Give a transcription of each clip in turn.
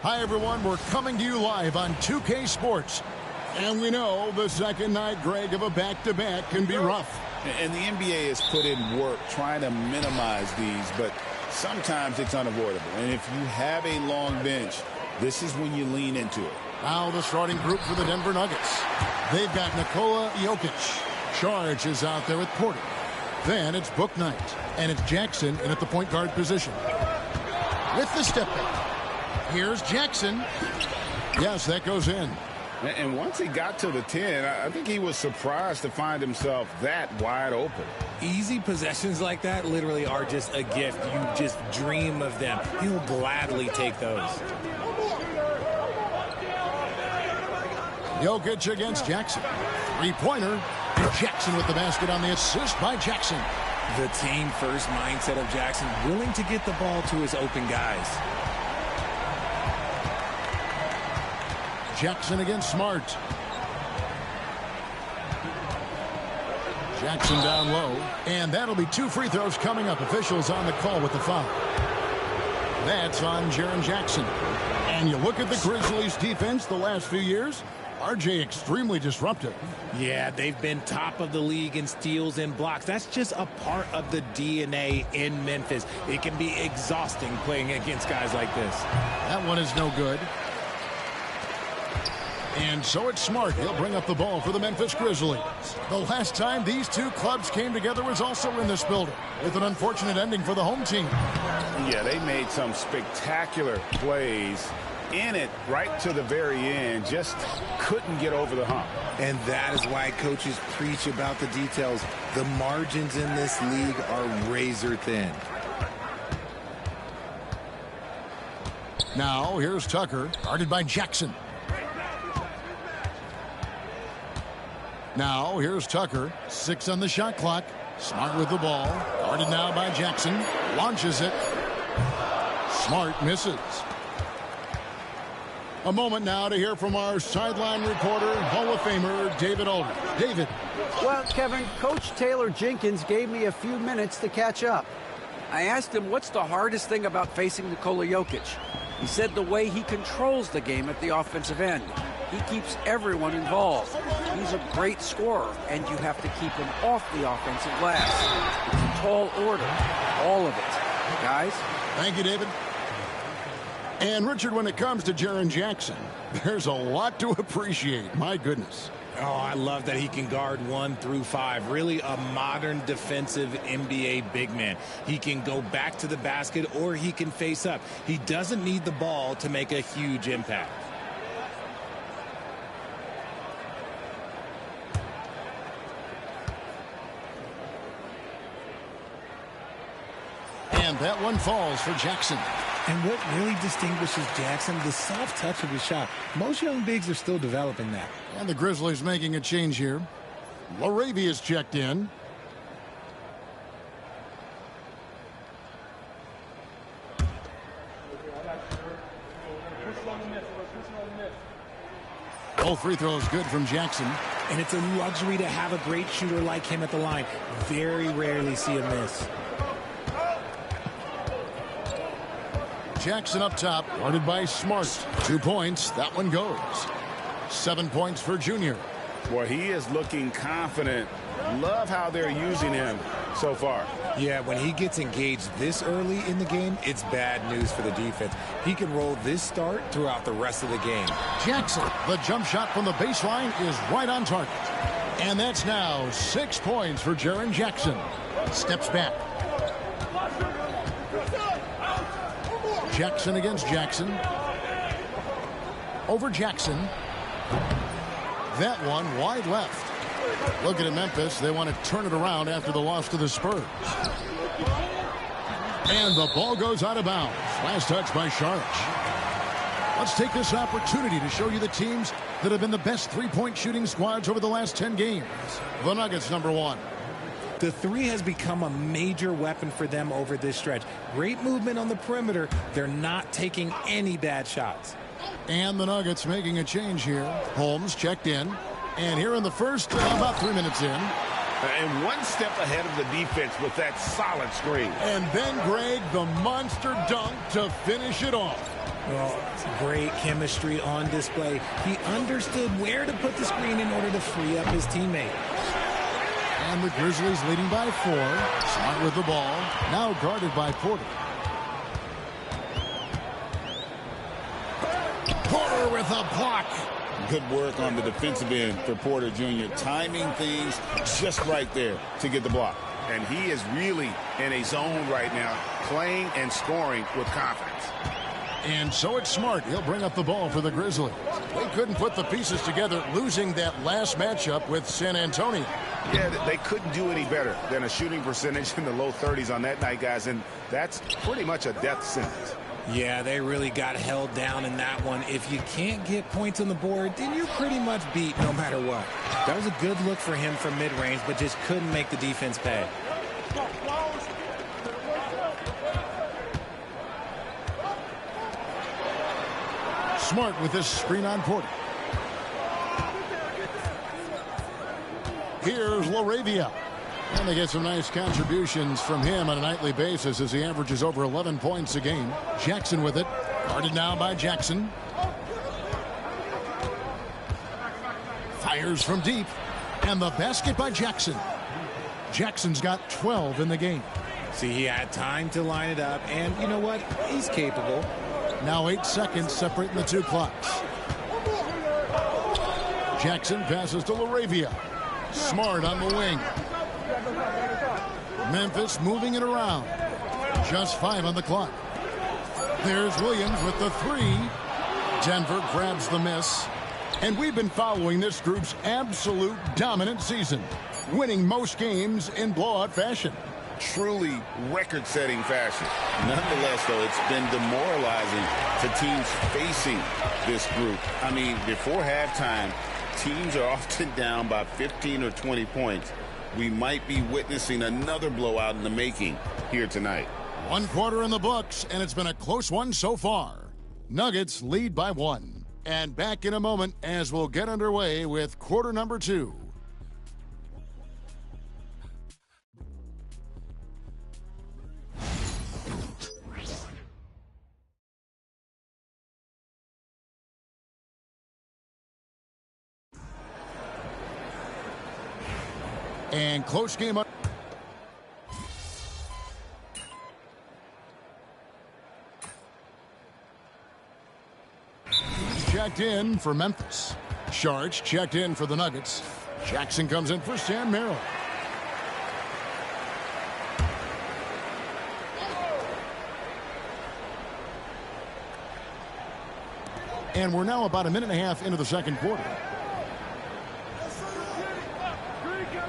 Hi, everyone. We're coming to you live on 2K Sports. And we know the second night, Greg, of a back-to-back can be rough. And the NBA has put in work trying to minimize these, but sometimes it's unavoidable. And if you have a long bench, this is when you lean into it. Now the starting group for the Denver Nuggets. They've got Nikola Jokic. Charge is out there at Porter. Then it's Book Knight. And it's Jackson in at the point guard position. With the step back. Here's Jackson. Yes, that goes in. And once he got to the 10, I think he was surprised to find himself that wide open. Easy possessions like that literally are just a gift. You just dream of them. He'll gladly take those. Jokic against Jackson. Three-pointer. Jackson with the basket on the assist by Jackson. The team-first mindset of Jackson, willing to get the ball to his open guys. Jackson against Smart. Jackson down low. And that'll be 2 free throws coming up. Officials on the call with the foul. That's on Jaren Jackson. And you look at the Grizzlies' defense the last few years. RJ extremely disruptive. Yeah, they've been top of the league in steals and blocks. That's just a part of the DNA in Memphis. It can be exhausting playing against guys like this. That one is no good. And so it's Smart. He'll bring up the ball for the Memphis Grizzlies. The last time these two clubs came together was also in this building, with an unfortunate ending for the home team. Yeah, they made some spectacular plays in it right to the very end. Just couldn't get over the hump. And that is why coaches preach about the details. The margins in this league are razor thin. Now here's Tucker, guarded by Jackson. Now, here's Tucker. 6 on the shot clock. Smart with the ball. Guarded now by Jackson. Launches it. Smart misses. A moment now to hear from our sideline reporter, Hall of Famer David Aldridge. David. Well, Kevin, Coach Taylor Jenkins gave me a few minutes to catch up. I asked him what's the hardest thing about facing Nikola Jokic. He said the way he controls the game at the offensive end. He keeps everyone involved. He's a great scorer, and you have to keep him off the offensive glass. It's a tall order, all of it. Guys? Thank you, David. And, Richard, when it comes to Jaren Jackson, there's a lot to appreciate. My goodness. Oh, I love that he can guard 1 through 5. Really a modern defensive NBA big man. He can go back to the basket or he can face up. He doesn't need the ball to make a huge impact. And that one falls for Jackson. And what really distinguishes Jackson, the soft touch of his shot. Most young bigs are still developing that. And the Grizzlies making a change here. Laravia's checked in. Both free throws good from Jackson. And it's a luxury to have a great shooter like him at the line. Very rarely see a miss. Jackson up top, guarded by Smart. 2 points. That one goes. 7 points for Junior. Boy, he is looking confident. Love how they're using him so far. Yeah, when he gets engaged this early in the game, it's bad news for the defense. He can roll this start throughout the rest of the game. Jackson, the jump shot from the baseline is right on target. And that's now 6 points for Jaren Jackson. Steps back. Jackson against Jackson. Over Jackson. That one wide left. Looking at Memphis, they want to turn it around after the loss to the Spurs. And the ball goes out of bounds. Last touch by Saric. Let's take this opportunity to show you the teams that have been the best three-point shooting squads over the last 10 games. The Nuggets, number 1. The 3 has become a major weapon for them over this stretch. Great movement on the perimeter. They're not taking any bad shots. And the Nuggets making a change here. Holmes checked in. And here in the first, about 3 minutes in. And one step ahead of the defense with that solid screen. And then, Greg, the monster dunk to finish it off. Well, great chemistry on display. He understood where to put the screen in order to free up his teammate. And the Grizzlies leading by 4. Smart with the ball. Now guarded by Porter. Porter with a block. Good work on the defensive end for Porter Jr. Timing things just right there to get the block. And he is really in a zone right now, playing and scoring with confidence. And so it's Smart. He'll bring up the ball for the Grizzlies. They couldn't put the pieces together, losing that last matchup with San Antonio. Yeah, they couldn't do any better than a shooting percentage in the low 30s on that night, guys, and that's pretty much a death sentence. Yeah, they really got held down in that one. If you can't get points on the board, then you're pretty much beat no matter what. That was a good look for him from mid-range, but just couldn't make the defense pay. Smart with this screen on Porter. Here's LaRavia. And they get some nice contributions from him on a nightly basis as he averages over 11 points a game. Jackson with it. Guarded now by Jackson. Fires from deep. And the basket by Jackson. Jackson's got 12 in the game. See, he had time to line it up, and you know what? He's capable. Now 8 seconds separating the two clocks. Jackson passes to LaRavia. Smart on the wing. Memphis moving it around. Just 5 on the clock. There's Williams with the 3. Denver grabs the miss. And we've been following this group's absolute dominant season, winning most games in blowout fashion. Truly record-setting fashion. Nonetheless, though, it's been demoralizing to teams facing this group. I mean, before halftime, teams are often down by 15 or 20 points. We might be witnessing another blowout in the making here tonight. 1 quarter in the books, and it's been a close one so far. Nuggets lead by 1. And back in a moment as we'll get underway with quarter number 2. And close game up. Checked in for Memphis. Sharch checked in for the Nuggets. Jackson comes in for Sam Merrill. And we're now about a minute and a half into the second quarter.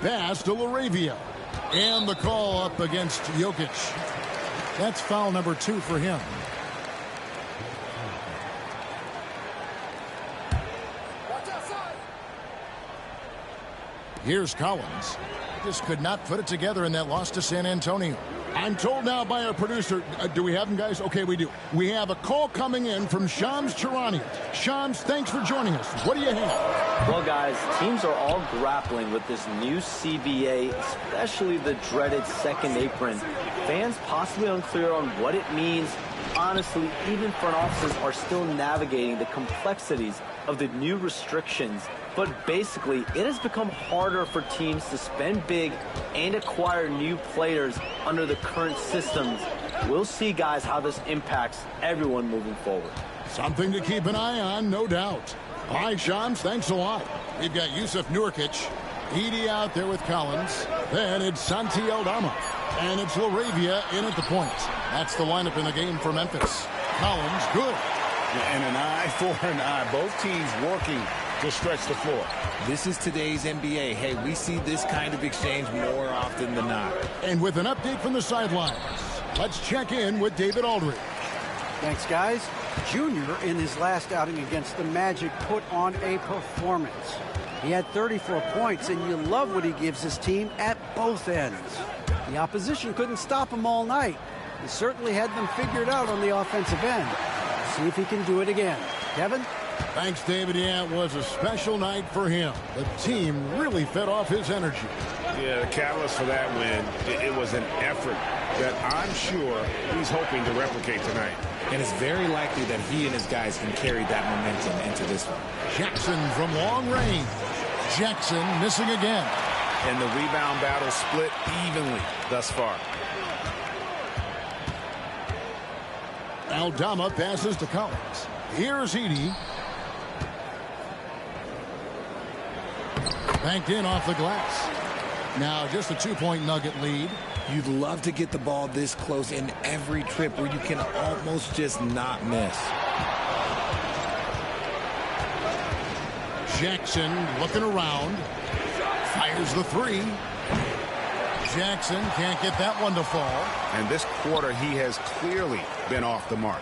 Pass to LaRavia. And the call up against Jokic. That's foul number 2 for him. Here's Collins. Just could not put it together in that loss to San Antonio. I'm told now by our producer, do we have him, guys? Okay, we do. We have a call coming in from Shams Charania. Shams, thanks for joining us. What do you have? Well, guys, teams are all grappling with this new CBA, especially the dreaded second apron. Fans possibly unclear on what it means. Honestly, even front offices are still navigating the complexities of the new restrictions. But basically, it has become harder for teams to spend big and acquire new players under the current systems. We'll see, guys, how this impacts everyone moving forward. Something to keep an eye on, no doubt. All right, Shams, thanks a lot. We've got Yusuf Nurkic, Edey out there with Collins. Then it's Santi Aldama. And it's LaRavia in at the point. That's the lineup in the game for Memphis. Collins, good. And an eye for an eye. Both teams working to stretch the floor. This is today's NBA. Hey, we see this kind of exchange more often than not. And with an update from the sidelines, let's check in with David Aldridge. Thanks, guys. Junior, in his last outing against the Magic, put on a performance. He had 34 points, and you love what he gives his team at both ends. The opposition couldn't stop him all night. He certainly had them figured out on the offensive end. See if he can do it again. Kevin? Thanks, David. Yeah, it was a special night for him. The team really fed off his energy. Yeah, the catalyst for that win, it was an effort that I'm sure he's hoping to replicate tonight. and it's very likely that he and his guys can carry that momentum into this one. Jackson from long range. Jackson missing again. And the rebound battle split evenly thus far. Aldama passes to Collins. Here's Edey. Banked in off the glass. Now just a 2-point Nugget lead. You'd love to get the ball this close in every trip where you can almost just not miss. Jackson looking around. Fires the three. Jackson can't get that one to fall. And this quarter, he has clearly been off the mark.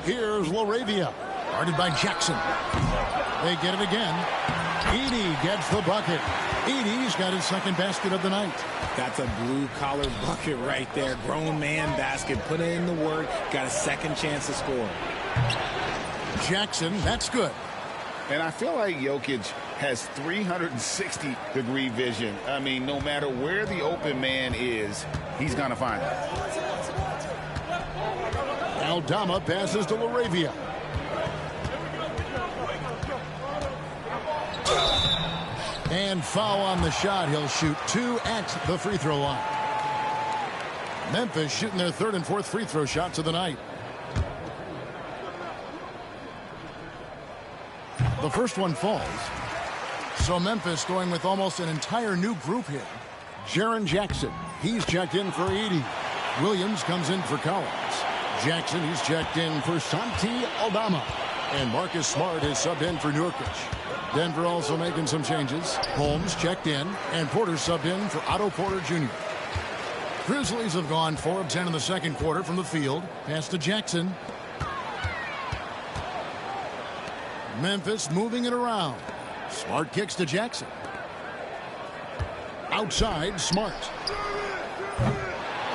Here's LaRavia. Guarded by Jackson. They get it again. Edey gets the bucket. Edey's got his second basket of the night. That's a blue-collar bucket right there. Grown man basket. Put in the work. Got a second chance to score. Jackson, that's good. And I feel like Jokic has 360-degree vision. I mean, no matter where the open man is, he's going to find it. Aldama passes to LaRavia. And foul on the shot. He'll shoot 2 at the free throw line. Memphis shooting their third and fourth free throw shots of the night. The first one falls. So Memphis going with almost an entire new group here. Jaren Jackson, he's checked in for Edey. Williams comes in for Collins. Jackson, he's checked in for Santi Aldama. And Marcus Smart is subbed in for Nurkic. Denver also making some changes. Holmes checked in, and Porter subbed in for Otto Porter Jr. Grizzlies have gone 4 of 10 in the second quarter from the field. Pass to Jackson. Memphis moving it around. Smart kicks to Jackson. Outside, Smart.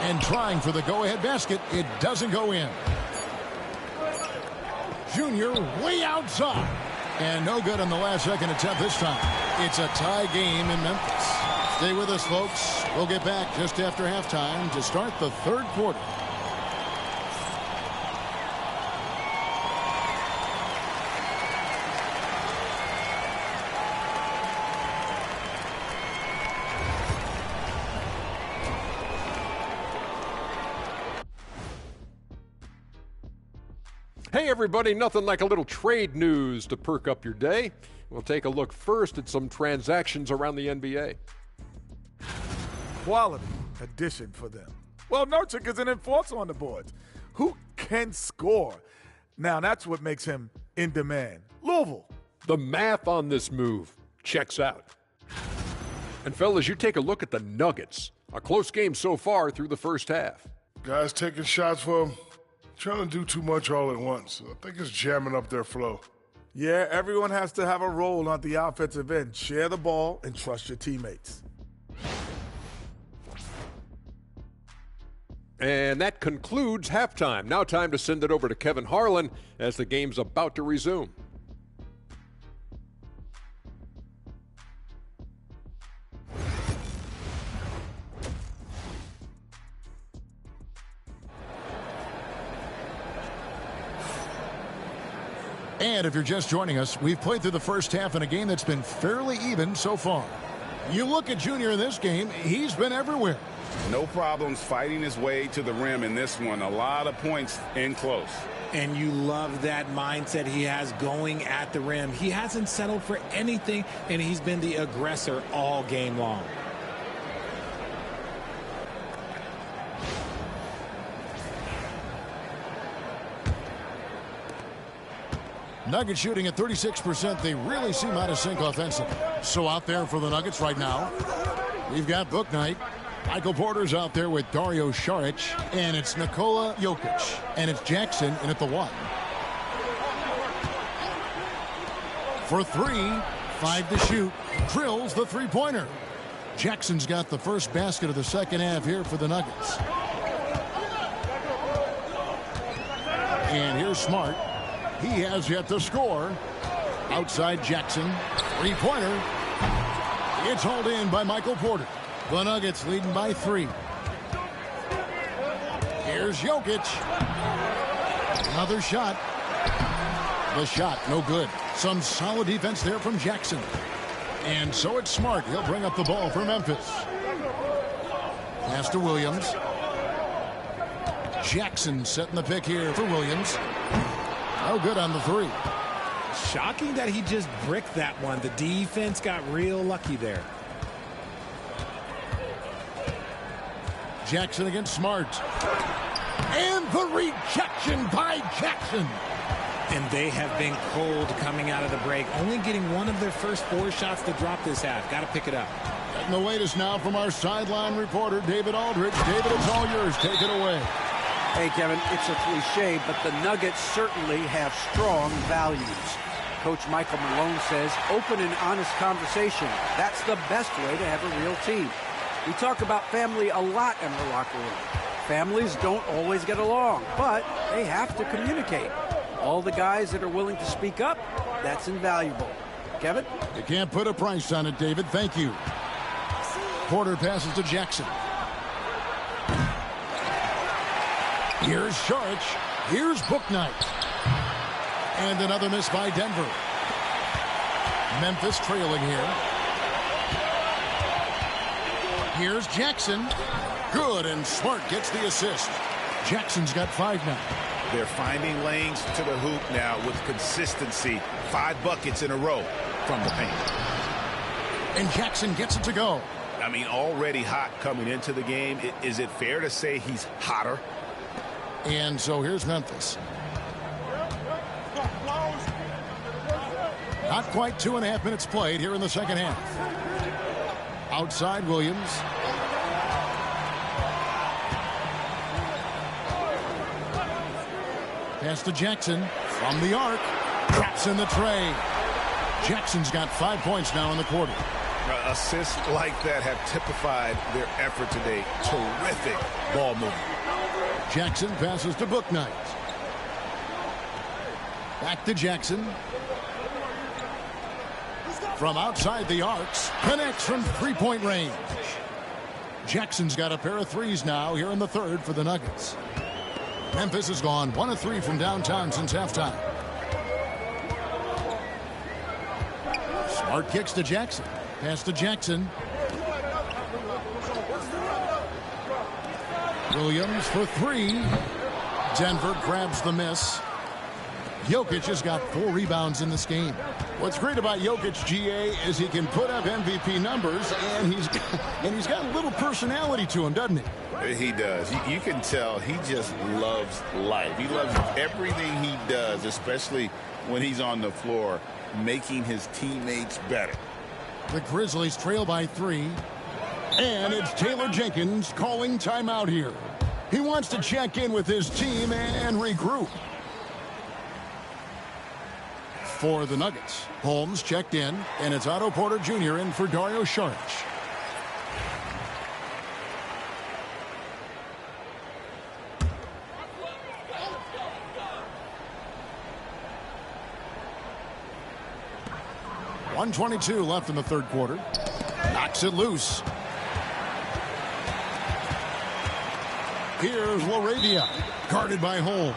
And trying for the go-ahead basket. It doesn't go in. Junior way outside. And no good on the last second attempt this time. It's a tie game in Memphis. Stay with us, folks. We'll get back just after halftime to start the third quarter. Hey everybody, nothing like a little trade news to perk up your day. We'll take a look first at some transactions around the NBA. Quality addition for them. Well, Nurkic is an enforcer on the boards. Who can score? Now, that's what makes him in demand. Louisville. The math on this move checks out. And fellas, you take a look at the Nuggets. A close game so far through the first half. Guys taking shots for him. Trying to do too much all at once. I think it's jamming up their flow. Yeah, everyone has to have a role on the offensive end. Share the ball and trust your teammates. And that concludes halftime. Now time to send it over to Kevin Harlan as the game's about to resume. And if you're just joining us, we've played through the first half in a game that's been fairly even so far. You look at Junior in this game, he's been everywhere. No problems fighting his way to the rim in this one. A lot of points in close. And you love that mindset he has going at the rim. He hasn't settled for anything, and he's been the aggressor all game long. Nuggets shooting at 36%. They really seem out of sync offensively. So out there for the Nuggets right now, we've got Book Night. Michael Porter's out there with Dario Saric. And it's Nikola Jokic. And it's Jackson in at the 1. For 3, 5 to shoot. Drills the three-pointer. Jackson's got the first basket of the second half here for the Nuggets. And here's Smart. He has yet to score. Outside Jackson. Three-pointer. It's hauled in by Michael Porter. The Nuggets leading by 3. Here's Jokic. Another shot. The shot, no good. Some solid defense there from Jackson. And so it's Smart. He'll bring up the ball for Memphis. Pass to Williams. Jackson setting the pick here for Williams. No good on the three. Shocking that he just bricked that one. The defense got real lucky there. Jackson against Smart. And the rejection by Jackson. And they have been cold coming out of the break. Only getting one of their first 4 shots to drop this half. Got to pick it up. And the latest now from our sideline reporter, David Aldridge. David, it's all yours. Take it away. Hey, Kevin, it's a cliche, but the Nuggets certainly have strong values. Coach Michael Malone says open and honest conversation. That's the best way to have a real team. We talk about family a lot in the locker room. Families don't always get along, but they have to communicate. All the guys that are willing to speak up, that's invaluable. Kevin? You can't put a price on it, David. Thank you. Porter passes to Jackson. Here's Sharch. Here's Bouknight. And another miss by Denver. Memphis trailing here. Here's Jackson. Good, and Smart gets the assist. Jackson's got 5 now. They're finding lanes to the hoop now with consistency. 5 buckets in a row from the paint. And Jackson gets it to go. I mean, already hot coming into the game. Is it fair to say he's hotter? And so here's Memphis. Not quite 2.5 minutes played here in the second half. Outside Williams. Pass to Jackson from the arc. Drops in the tray. Jackson's got 5 points now in the quarter. Assists like that have typified their effort today. Terrific ball movement. Jackson passes to Bouknight. Back to Jackson. From outside the arcs. Connects from 3-point range. Jackson's got a pair of threes now here in the third for the Nuggets. Memphis has gone 1 of 3 from downtown since halftime. Smart kicks to Jackson. Pass to Jackson. Williams for 3. Denver grabs the miss. Jokic has got 4 rebounds in this game. What's great about Jokic, GA, is he can put up MVP numbers, and he's got a little personality to him, doesn't he? He does. You can tell he just loves life. He loves everything he does, especially when he's on the floor, making his teammates better. The Grizzlies trail by 3. And it's Taylor Jenkins calling timeout here. He wants to check in with his team and regroup. For the Nuggets, Holmes checked in, and it's Otto Porter Jr. in for Dario Saric. .122 left in the third quarter. Knocks it loose. Here's LaRavia, guarded by Holmes.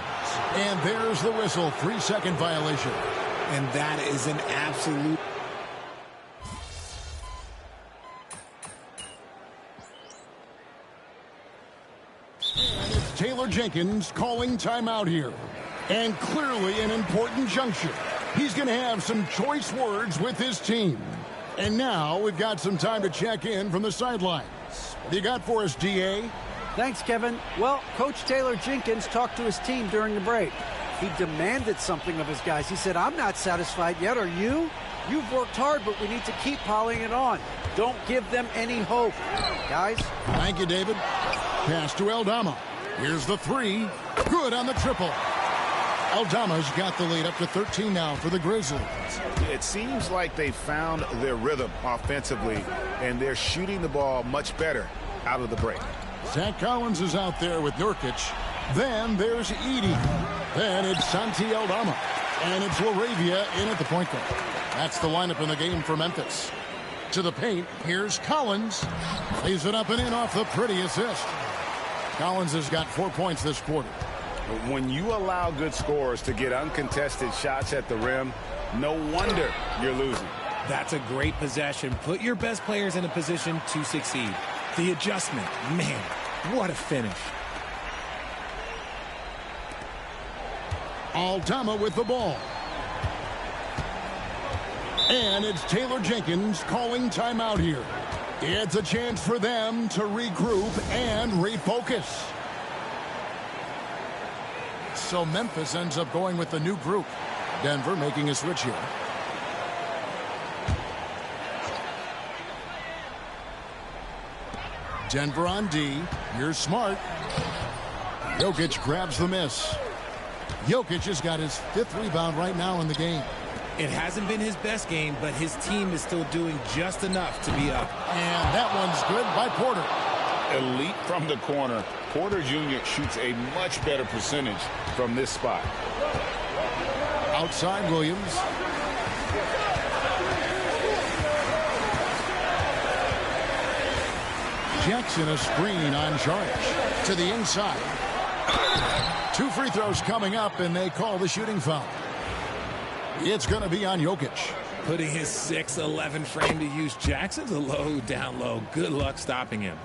And there's the whistle, 3-second violation. And that is an absolute... And it's Taylor Jenkins calling timeout here. And clearly an important juncture. He's going to have some choice words with his team. And now we've got some time to check in from the sidelines. What do you got for us, DA? Thanks, Kevin. Well, Coach Taylor Jenkins talked to his team during the break. He demanded something of his guys. He said, I'm not satisfied yet. Are you? You've worked hard, but we need to keep piling it on. Don't give them any hope. Guys? Thank you, David. Pass to Aldama. Here's the 3. Good on the triple. Aldama's got the lead up to 13 now for the Grizzlies. It seems like they found their rhythm offensively, and they're shooting the ball much better out of the break. Zach Collins is out there with Nurkic. Then there's Edey. Then it's Santi Aldama. And it's LaRavia in at the point guard. That's the lineup in the game for Memphis. To the paint, here's Collins. Lays it up and in off the pretty assist. Collins has got 4 points this quarter. When you allow good scorers to get uncontested shots at the rim, no wonder you're losing. That's a great possession. Put your best players in a position to succeed. The adjustment, man, what a finish. Aldama with the ball. And it's Taylor Jenkins calling timeout here. It's a chance for them to regroup and refocus. So Memphis ends up going with the new group. Denver making a switch here. Denver on D. Here's Smart. Jokic grabs the miss. Jokic has got his 5th rebound right now in the game. It hasn't been his best game, but his team is still doing just enough to be up. And that one's good by Porter. Elite from the corner. Porter Jr. shoots a much better percentage from this spot. Outside Williams. Jackson a screen on charge. To the inside. 2 free throws coming up, and they call the shooting foul. It's going to be on Jokic. Putting his 6'11" frame to use. Jackson's a low, down low. Good luck stopping him.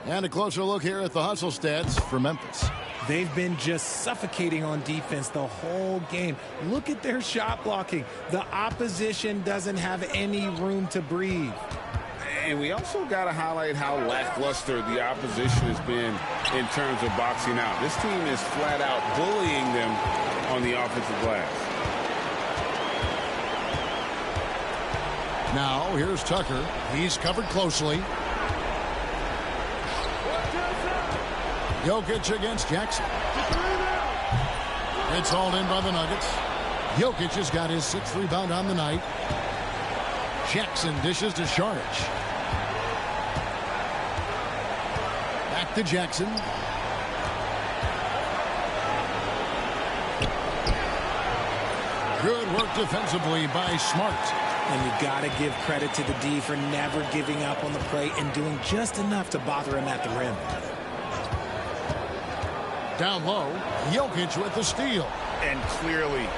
And a closer look here at the hustle stats for Memphis. They've been just suffocating on defense the whole game. Look at their shot blocking. The opposition doesn't have any room to breathe. And we also got to highlight how lackluster the opposition has been in terms of boxing out. This team is flat out bullying them on the offensive glass. Now, here's Tucker. He's covered closely. Jokic against Jackson. It's hauled in by the Nuggets. Jokic has got his 6th rebound on the night. Jackson dishes to Saric. Back to Jackson. Good work defensively by Smart. And you got to give credit to the D for never giving up on the play and doing just enough to bother him at the rim. Down low, Jokic with the steal. And clearly,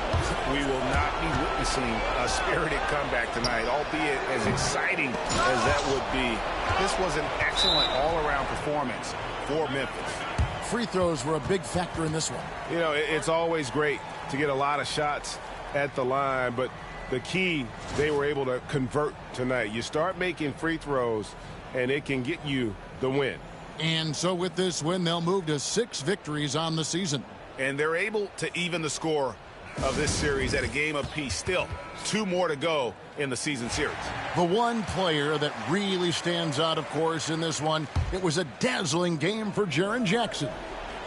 we will not be witnessing a spirited comeback tonight, albeit as exciting as that would be. This was an excellent all-around performance for Memphis. Free throws were a big factor in this one. You know, it's always great to get a lot of shots at the line, but the key, they were able to convert tonight. You start making free throws, and it can get you the win. And so with this win, they'll move to 6 victories on the season. And they're able to even the score of this series at a game apiece. Still, 2 more to go in the season series. The one player that really stands out, of course, in this one, it was a dazzling game for Jaren Jackson.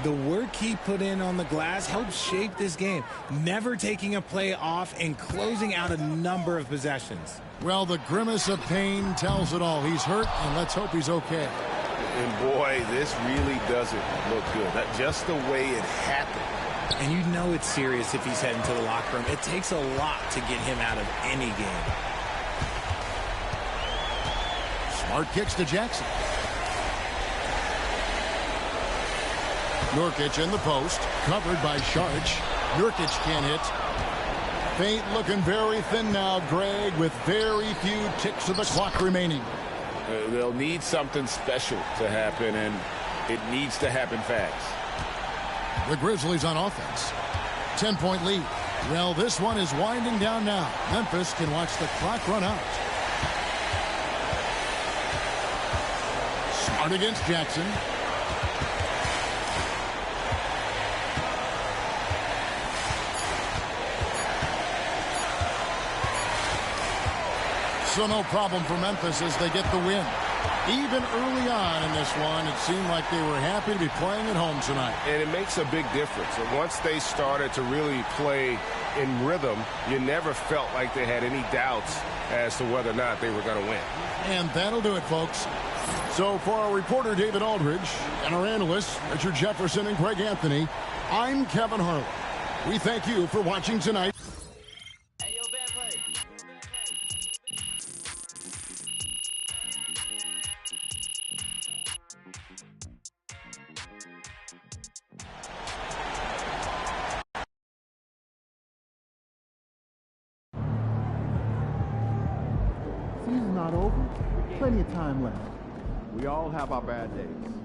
The work he put in on the glass helped shape this game, never taking a play off and closing out a number of possessions. Well, the grimace of pain tells it all. He's hurt, and let's hope he's okay. And boy, this really doesn't look good. That's just the way it happened. And you know it's serious if he's heading to the locker room. It takes a lot to get him out of any game. Smart kicks to Jackson. Nurkic in the post, covered by Saric. Nurkic can't hit. Feint looking very thin now, Greg, with very few ticks of the clock remaining. They'll need something special to happen, and it needs to happen fast. The Grizzlies on offense. 10-point lead. Well, this one is winding down now. Memphis can watch the clock run out. Smart against Jackson. So no problem for Memphis as they get the win. Even early on in this one, it seemed like they were happy to be playing at home tonight. And it makes a big difference. And once they started to really play in rhythm, you never felt like they had any doubts as to whether or not they were going to win. And that'll do it, folks. So for our reporter, David Aldridge, and our analysts, Richard Jefferson and Greg Anthony, I'm Kevin Harlan. We thank you for watching tonight. season's not over. Plenty of time left. We all have our bad days.